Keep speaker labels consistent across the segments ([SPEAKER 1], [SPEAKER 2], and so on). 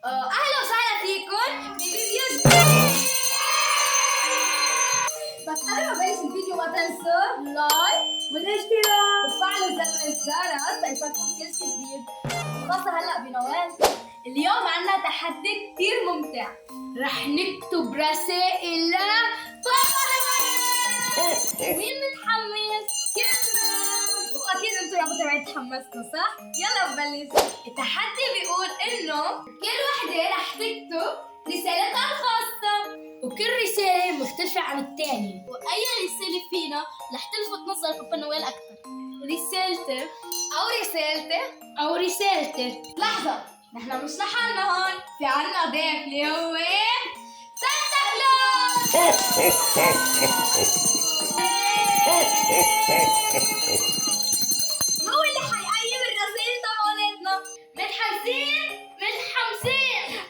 [SPEAKER 1] اهلا وسهلا فيكم بفيديو بس قبل ما بلش الفيديو ما تنسوا لايك والاشتراك وتفعلوا زر الجرس ليصلكم كل شيء جديد، خاصة هلا بنوال. اليوم عنا تحدي كتير ممتع، رح نكتب رسائل لبابا نوال. مين متحمس؟ واكيد انتوا يا متابعين تحمستوا صح؟ يلا نبلش. التحدي بيقول انه كل وحده رح تكتب رسالتها الخاصة، وكل رسالة مختلفة عن الثانية، وأي رسالة فينا رح تلفت نظر بابا نويل أكثر. رسالتي أو رسالتك. لحظة، نحن مش لحالنا هون، في عنا ضيف اللي هو سانتا كلوز. هو اللي حيقيم الرسائل تبعولتنا. متحمسين.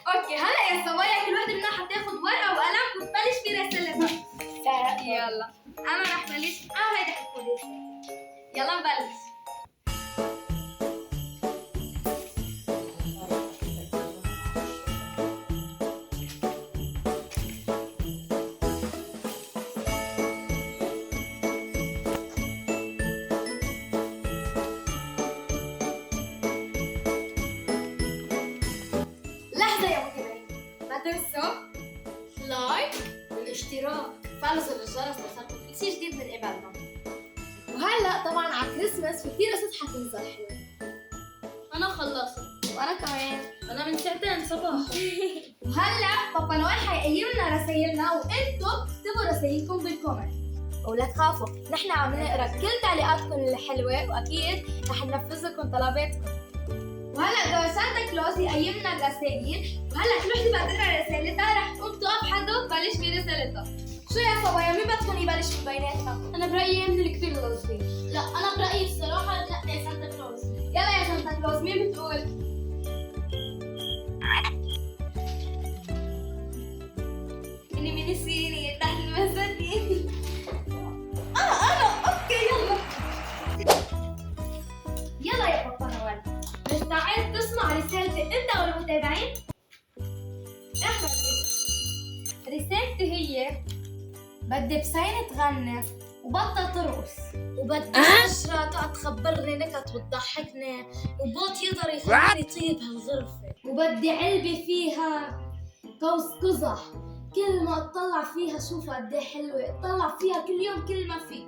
[SPEAKER 1] اوكي هلا يا صبايا كل وحده منا حتاخذ ورقه وقلم وتبلش برسالتها. يلا انا رح بلش. هيدا حتكون رسالتي. يلا نبلش. تنسوا لايك والاشتراك، فعلوا زر الجرس ليصلكم كل شيء جديد من قبلنا. وهلا طبعا على كريسماس في كثير قصص حتنزل حلوه. انا خلصت وانا كمان، انا من ساعتين صباح. وهلا بابا نويل حيقيم لنا رسايلنا وانتم اكتبوا رسايلكم بالكومنت. ولا تخافوا، نحن عم نقرا كل تعليقاتكم الحلوه واكيد رح ننفذ لكم طلباتكم. وهلا اذا سانتا كلوز يقيم لنا الرسائل، وهلا كل وحده بعد تقرا رسالتها رح تقوم تقف حدا وتبلش برسالتها. شو يا صبايا مين بدكم يبلش بيناتنا؟ انا برايي من الكبير للصغير. لا انا برايي الصراحه تنقي سانتا كلوز. يلا يا سانتا كلوز مين بتقول؟ مين السيري تحت المساتين. انا اوكي يلا يا بابا نوال، مستعد تسمع رسالتي انت والمتابعين؟ احمد رسالتي هي بدي بسينة تغني وبطل ترقص، وبدي عشرة تقعد تخبرني نكت وتضحكني، وبوت يقدر يخليني طيب هالغرفة، وبدي علبة فيها قوس قزح كل ما اطلع فيها شوف قد ايه حلوة، اطلع فيها كل يوم كل ما في،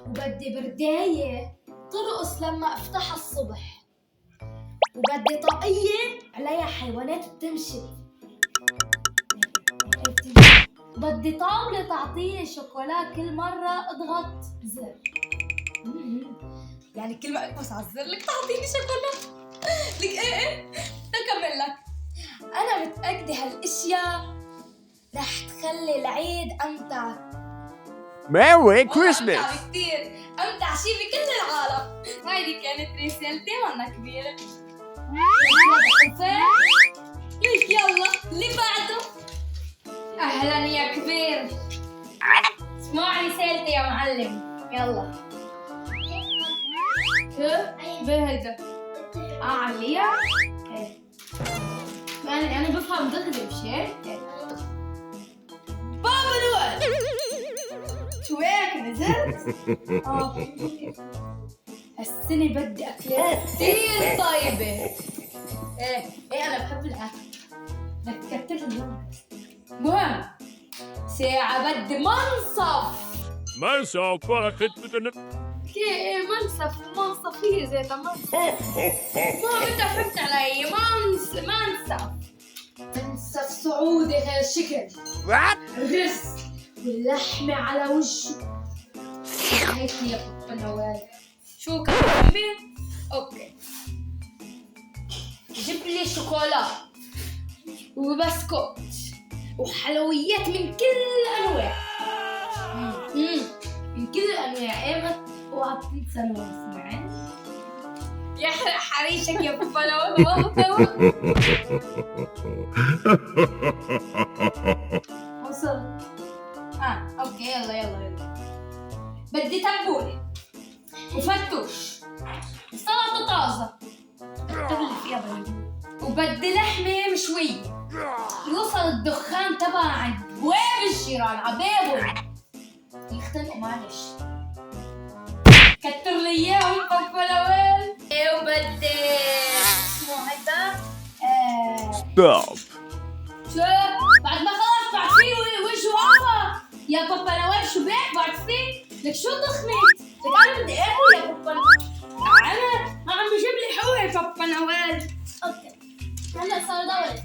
[SPEAKER 1] وبدي برداية ترقص لما افتحها الصبح، وبدي طاقية عليها حيوانات بتمشي، بدي طاولة تعطيني شوكولا كل مرة اضغط زر. يعني كل ما اكبس على الزر لك تعطيني شوكولا. لك ايه تكمل لك. انا متأكدة هالاشياء رح تخلي العيد امتع.
[SPEAKER 2] ميري كريسماس.
[SPEAKER 1] امتع كثير، امتع شي بكل العالم. هيدي كانت رسالتي وانا كبيرة. ليك يلا اللي بعده. اهلا يا كبير، اسمع رسالتي يا معلم. يلا شو بهدى عليا. انا بفهم دغري مش هيك؟ بابا نويل شو هيك نزلت؟ هالسنة بدي أكلات كثير طيبة. ايه أنا بحب الأكل، بدك تكتر اليوم. مهم ساعة بدي
[SPEAKER 2] منصف ولا خدمة.
[SPEAKER 1] كي منصف هي زيتها منصف. ما انت فهمت علي. منصف سعودي غير شكل. الرز واللحمة على وجهه. هيك يا بابا نوال. شو كمان؟ اوكي جيب لي شوكولا وبسكوت وحلويات من كل الانواع. من كل الانواع. ايه اوعى تنسى نوال. اسمعي يحرق حريشك يا بابا نوال. وصل. اوكي يلا بدي تبولة وفتوش وسلطة طازة. اغلف يا بني. وبدي لحمة مشوية. يوصل الدخان تبع عند بواب الجيران عبابهم يختنقوا معلش. كتر لي اياهم بابا نويل. وبدي شو هيدا؟
[SPEAKER 2] Stop.
[SPEAKER 1] شو؟ بعد ما خلص بعد فيه وجهه عفا يا بابا نويل. شو بك بعد فيه؟ لك شو دخنت؟ لك انا بدي اكل يا بابا نويل. انا ما عم بجيب لي حقوق يا بابا نويل. اوكي هلا صار دوري.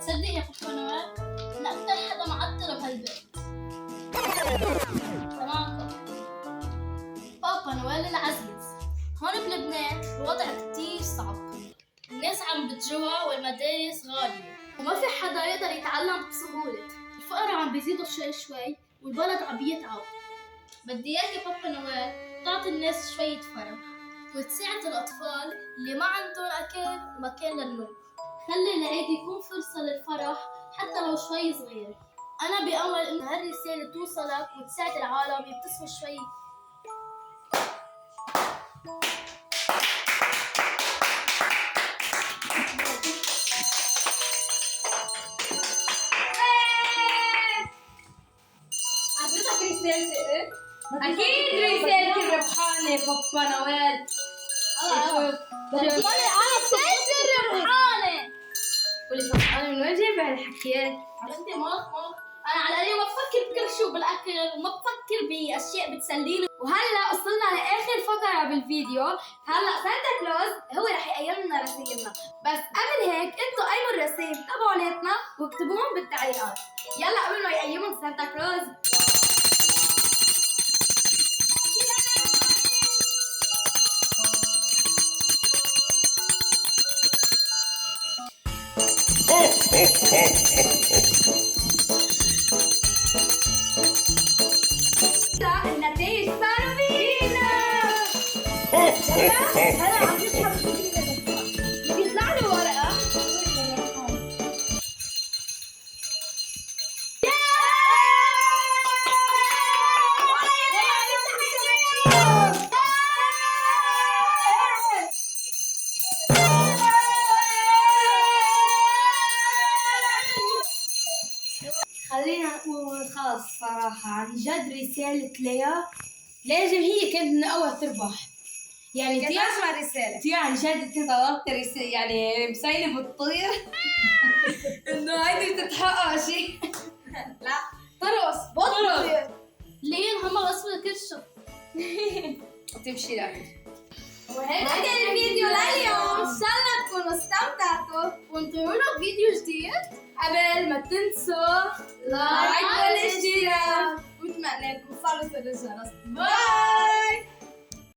[SPEAKER 1] تصدق يا بابا نويل؟ أنا أكتر حدا معطل بهالبيت. تمام بابا نويل العزيز، هون بلبنان الوضع كتير صعب. الناس عم بتجوع والمدارس غالية وما في حدا يقدر يتعلم بسهولة. الفقراء عم بيزيدوا شوي شوي والبلد عم بيتعب. بدي إياك يا بابا نويل تعطي الناس شوية فرح وتساعد الأطفال اللي ما عندهم أكل ومكان للنوم. خلي العيد يكون فرصة للفرح حتى لو شوي صغير. أنا بأمل إن هالرسالة توصلك وتساعد العالم يبتسموا شوي. عجبتك رسالتي؟ أكيد رسالتي ربحانة بابا نويل. أنا رسالتي ربحانة. ولك أنا من وين جايبة هالحكيات؟ أنت مخ أنا على القليل ما بفكر بكل شو بالأكل وما بفكر بأشياء بتسليني. وهلا وصلنا لآخر فقرة بالفيديو. هلا سانتا كلوز هو رح يقيم لنا رسائلنا، بس قبل هيك انتوا قيموا الرسائل تبعولاتنا واكتبوهم بالتعليقات. يلا قبل ما يقيمهم سانتا كلوز النتائج صاروا فينا. هلا عم نسحب بيطلع له ورقة. خلينا نقول خلص صراحة عن جد رسالة ليا لازم هي كانت من أول تربح. يعني
[SPEAKER 3] كانت أجمل رسالة.
[SPEAKER 1] تي عن جد انت طلبت رسالة يعني مسيلة بتطير إنه هيدي بتتحقق شيء.
[SPEAKER 3] لا
[SPEAKER 1] ترقص بطل ليه هم غصبوا كل شيء
[SPEAKER 3] وتمشي لك.
[SPEAKER 1] وهيك كان الفيديو لليوم. ان شاء الله تكونوا استمتعتوا وانتظرونا بفيديو جديد. قبل ما تنسوا لايك والاشتراك واتمنى لكم فعلوا زر الجرس. باي.